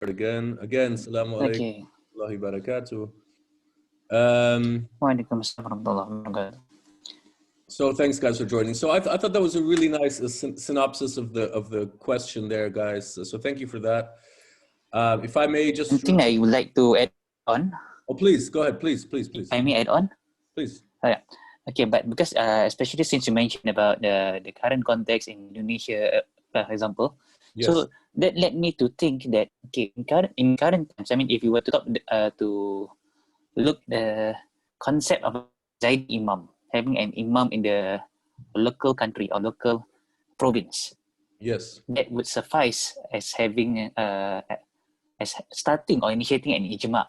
Again, Assalamu alaikum Okay. wa rahmatullahi wa barakatuh. Waalaikumsalam warahmatullahi wabarakatuh. So thanks, guys, for joining. So I thought that was a really nice synopsis of the question there, guys. So thank you for that. If I may just... One thing I would like to add on. Oh, please, go ahead. Please. If I may add on? Please. Yeah. Okay, but because especially since you mentioned about the current context in Indonesia, for example, Yes. so that led me to think that, okay, in current times, I mean, if you were to talk to look the concept of Zaidi Imam, having an Imam in the local country or local province, yes, that would suffice as having as starting or initiating an Ijma.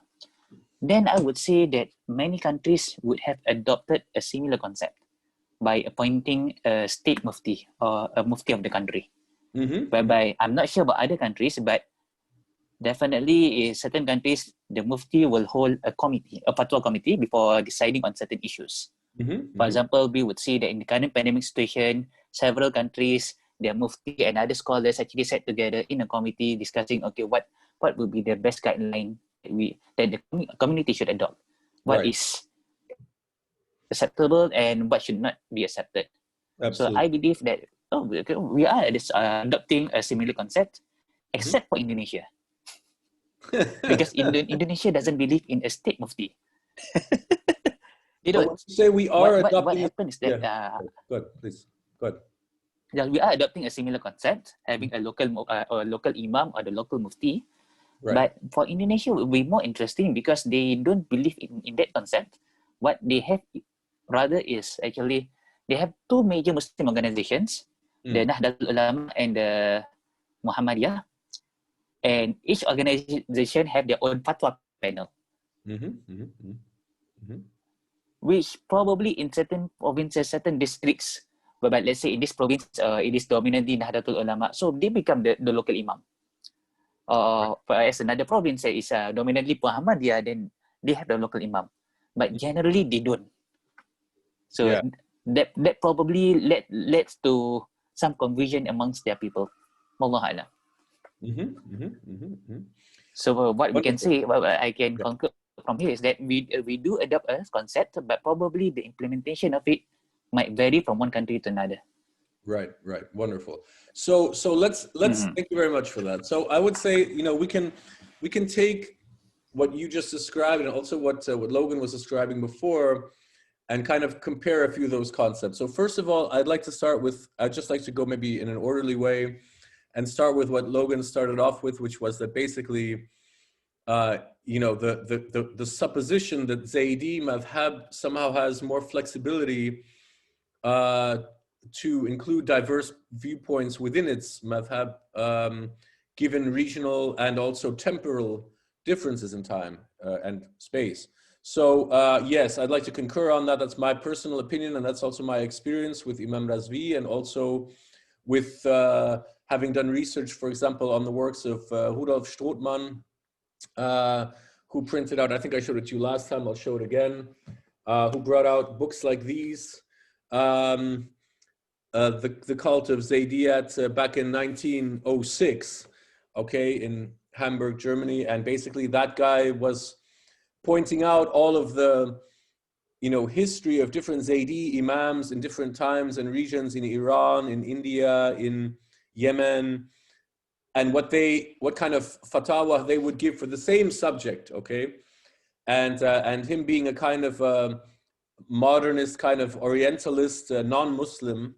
Then I would say that many countries would have adopted a similar concept by appointing a state mufti or a mufti of the country. Whereby I'm not sure about other countries, but definitely in certain countries, the mufti will hold a committee, a fatwa committee, before deciding on certain issues. For example, we would see that in the current pandemic situation, several countries, their mufti and other scholars actually sat together in a committee discussing, okay, what would be the best guideline that the community should adopt. What is acceptable and what should not be accepted. Absolutely. So I believe that we are adopting a similar concept, except for Indonesia. Because Indonesia doesn't believe in a state mufti. But when you say we are adopting... What happens is that... Go ahead, please. Go ahead. Yeah, we are adopting a similar concept, having a local imam or the local mufti. Right. But for Indonesia, it will be more interesting because they don't believe in that concept. What they have rather is actually, they have two major Muslim organizations, the Nahdlatul Ulama and the Muhammadiyah. And each organization have their own fatwa panel. Which probably in certain provinces, certain districts, but let's say in this province, it is dominantly Nahdlatul Ulama, so they become the local imam. As another province is dominantly Muhammadiyah, then they have the local imam. But generally, they don't. So that probably leads to some confusion amongst their people. Wallahu a'lam. So what we can say, what I can conclude from here is that we do adopt a concept, but probably the implementation of it might vary from one country to another. Right. Wonderful. So let's thank you very much for that. So I would say, we can take what you just described and also what Logan was describing before and kind of compare a few of those concepts. So first of all, I'd just like to go maybe in an orderly way and start with what Logan started off with, which was that basically, the supposition that Zaidi madhab somehow has more flexibility to include diverse viewpoints within its madhab, given regional and also temporal differences in time and space. So yes, I'd like to concur on that. That's my personal opinion, and that's also my experience with Imam Razvi, and also with having done research, for example, on the works of Rudolf Strothmann, who printed out, I think I showed it to you last time, I'll show it again, who brought out books like these, the cult of Zaydiyat back in 1906, okay, in Hamburg, Germany. And basically that guy was pointing out all of the, history of different Zaydi imams in different times and regions in Iran, in India, in Yemen, and what kind of fatwa they would give for the same subject, okay? And him being a kind of modernist, kind of orientalist, non-Muslim,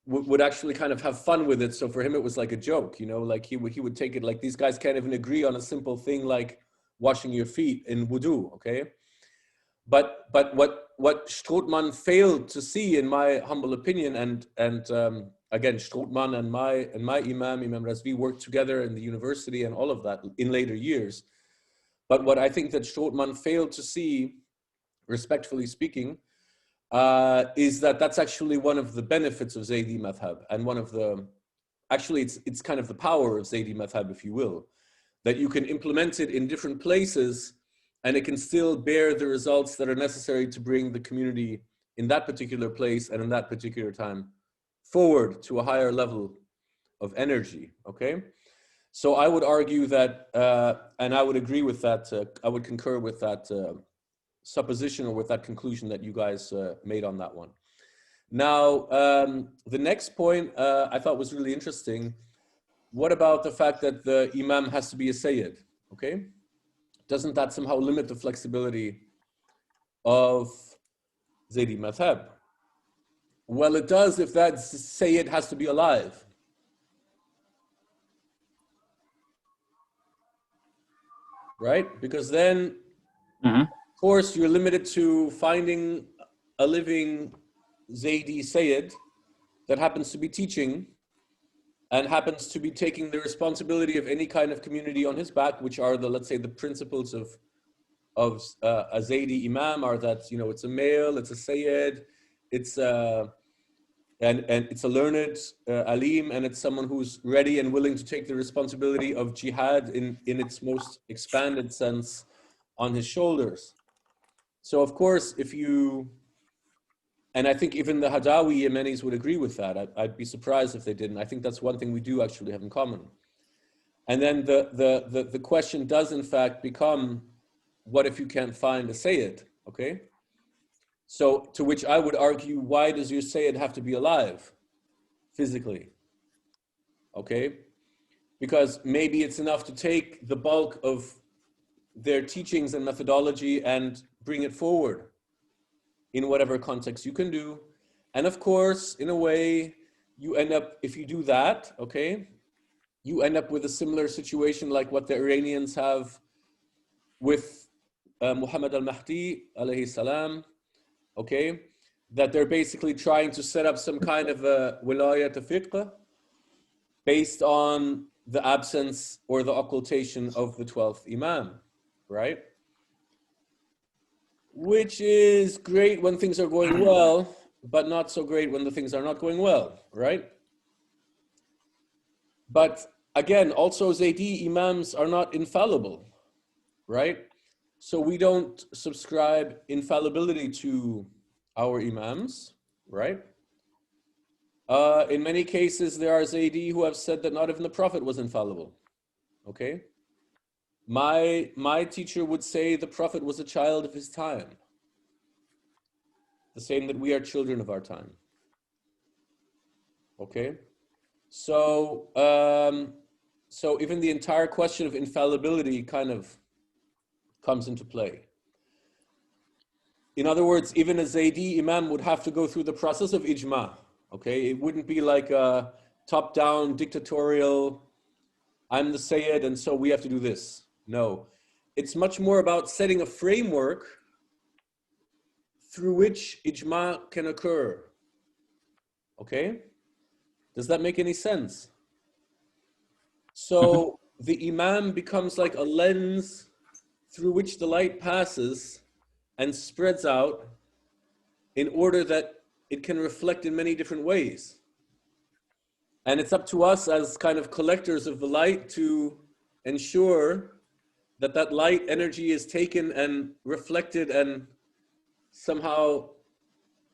would actually kind of have fun with it. So for him, it was like a joke, like he would take it like, these guys can't even agree on a simple thing like washing your feet in wudu, okay? But what Strothmann failed to see, in my humble opinion, and again, Strothmann and my Imam Razvi worked together in the university and all of that in later years. But what I think that Strothmann failed to see, respectfully speaking, is that that's actually one of the benefits of Zaydi madhab, and one of the, actually it's kind of the power of Zaydi madhab, if you will, that you can implement it in different places and it can still bear the results that are necessary to bring the community in that particular place and in that particular time forward to a higher level of energy, okay? So I would argue that, and I would agree with that, I would concur with that supposition or with that conclusion that you guys made on that one. Now, the next point I thought was really interesting. What about the fact that the imam has to be a sayyid, okay? Doesn't that somehow limit the flexibility of Zaydi madhab? Well, it does if that sayyid has to be alive. Right? Because then, of course, you're limited to finding a living Zaydi Sayyid that happens to be teaching and happens to be taking the responsibility of any kind of community on his back, which are the, let's say, the principles of a Zaydi Imam are that, you know, it's a male, it's a Sayyid, it's and it's a learned alim, and it's someone who's ready and willing to take the responsibility of jihad in its most expanded sense on his shoulders. So of course, if you, and I think even the Hadawi Yemenis would agree with that. I'd be surprised if they didn't. I think that's one thing we do actually have in common. And then the question does in fact become, what if you can't find a Sayyid, okay? So to which I would argue, why does your Sayyid have to be alive physically? Okay? Because maybe it's enough to take the bulk of their teachings and methodology and bring it forward in whatever context you can do. And of course, in a way, you end up, if you do that, okay, you end up with a similar situation like what the Iranians have with Muhammad al-Mahdi, alayhi salam, okay, that they're basically trying to set up some kind of a wilayat fiqh based on the absence or the occultation of the 12th Imam, right? Which is great when things are going well, but not so great when the things are not going well, right? But again, also Zaydi Imams are not infallible, right? So we don't subscribe infallibility to our Imams, right? In many cases, there are Zaydi who have said that not even the Prophet was infallible, okay? My teacher would say the Prophet was a child of his time. The same that we are children of our time, okay? So, so even the entire question of infallibility kind of comes into play. In other words, even a Zaydi Imam would have to go through the process of Ijma, okay? It wouldn't be like a top-down dictatorial, I'm the Sayyid and so we have to do this. No, it's much more about setting a framework through which Ijma can occur, okay? Does that make any sense? So the Imam becomes like a lens through which the light passes and spreads out in order that it can reflect in many different ways. And it's up to us as kind of collectors of the light to ensure that that light energy is taken and reflected and somehow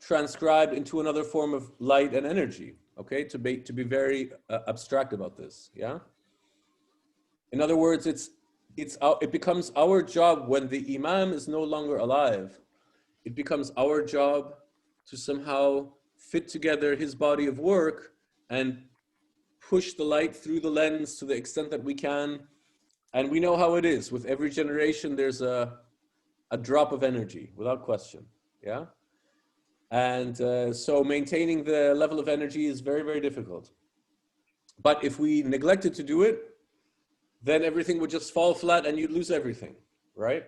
transcribed into another form of light and energy, okay? To be very abstract about this, yeah? In other words, it becomes our job when the Imam is no longer alive, it becomes our job to somehow fit together his body of work and push the light through the lens to the extent that we can. And we know how it is. With every generation, there's a drop of energy, without question, yeah? And so maintaining the level of energy is very, very difficult. But if we neglected to do it, then everything would just fall flat and you'd lose everything, right?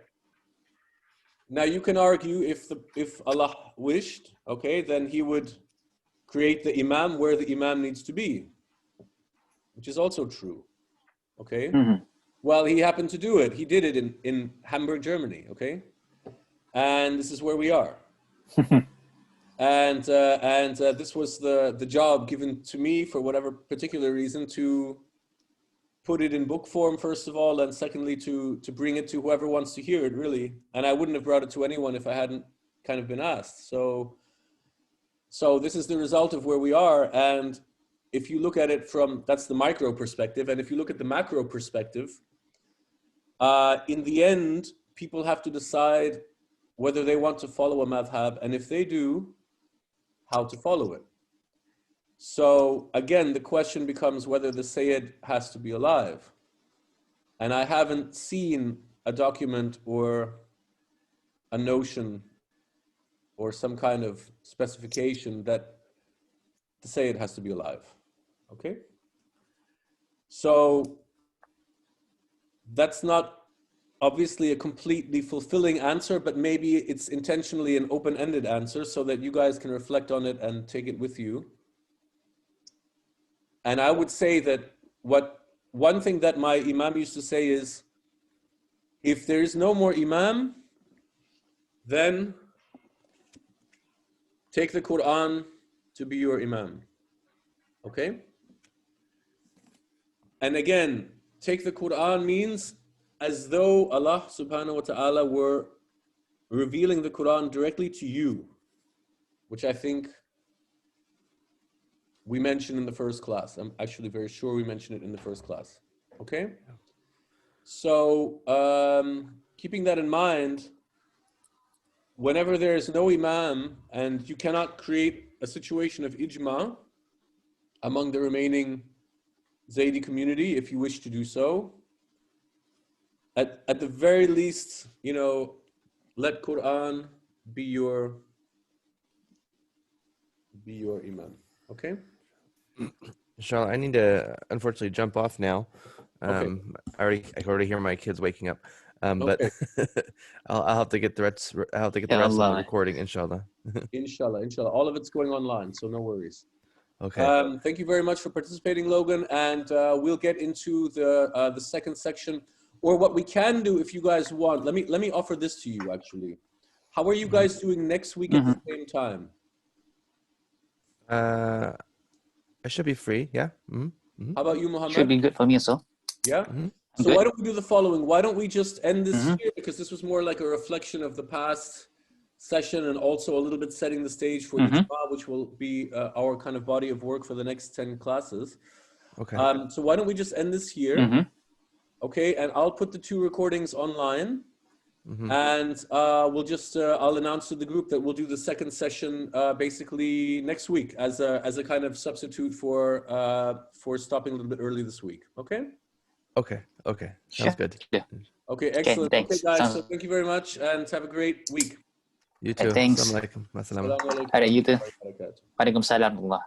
Now you can argue if Allah wished, okay, then he would create the Imam where the Imam needs to be, which is also true, okay? Mm-hmm. Well, he happened to do it. He did it in Hamburg, Germany, okay? And this is where we are. And this was the job given to me for whatever particular reason to put it in book form, first of all, and secondly, to bring it to whoever wants to hear it, really. And I wouldn't have brought it to anyone if I hadn't kind of been asked. So this is the result of where we are. And if you look at it from, that's the micro perspective. And if you look at the macro perspective, in the end, people have to decide whether they want to follow a madhab, and if they do, how to follow it. So again, the question becomes whether the Sayyid has to be alive. And I haven't seen a document or a notion or some kind of specification that the Sayyid has to be alive. Okay? So that's not obviously a completely fulfilling answer, but maybe it's intentionally an open-ended answer so that you guys can reflect on it and take it with you. And I would say that one thing that my Imam used to say is, if there is no more Imam, then take the Quran to be your Imam. Okay? And again, take the Quran means as though Allah subhanahu wa ta'ala were revealing the Quran directly to you, which I think we mentioned in the first class. I'm actually very sure we mentioned it in the first class. Okay? So, keeping that in mind, whenever there is no Imam and you cannot create a situation of Ijma among the remaining Zaydi community, if you wish to do so, at the very least, you know, let Quran be your Imam. Okay? Inshallah, I need to unfortunately jump off now. Okay. I can already hear my kids waking up. But I'll have to get the rest. I'll have to get the Ya rest of the Allah. recording, inshallah. Inshallah. All of it's going online, so no worries. Okay. Thank you very much for participating, Logan. And we'll get into the second section, or what we can do if you guys want. Let me offer this to you actually. How are you guys doing next week at the same time? I should be free. Yeah. How about you, Muhammad? Should be good for me also. Yeah. So Good. why don't we do the following? Why don't we just end this here, because this was more like a reflection of the past session and also a little bit setting the stage for Ijma, which will be our kind of body of work for the next 10 classes. Okay. So why don't we just end this here? Okay, and I'll put the 2 recordings online, and we'll just I'll announce to the group that we'll do the second session basically next week as a kind of substitute for stopping a little bit early this week. Okay. Okay. Sounds good. Yeah. Okay, excellent. thanks. Okay, guys, Sounds- so thank you very much and have a great week. You too. Thanks. Assalamu alaikum. Assalamu alaikum. Assalamu alaikum. Alright, you too. Wa barakatuh. Waalaikumsalam.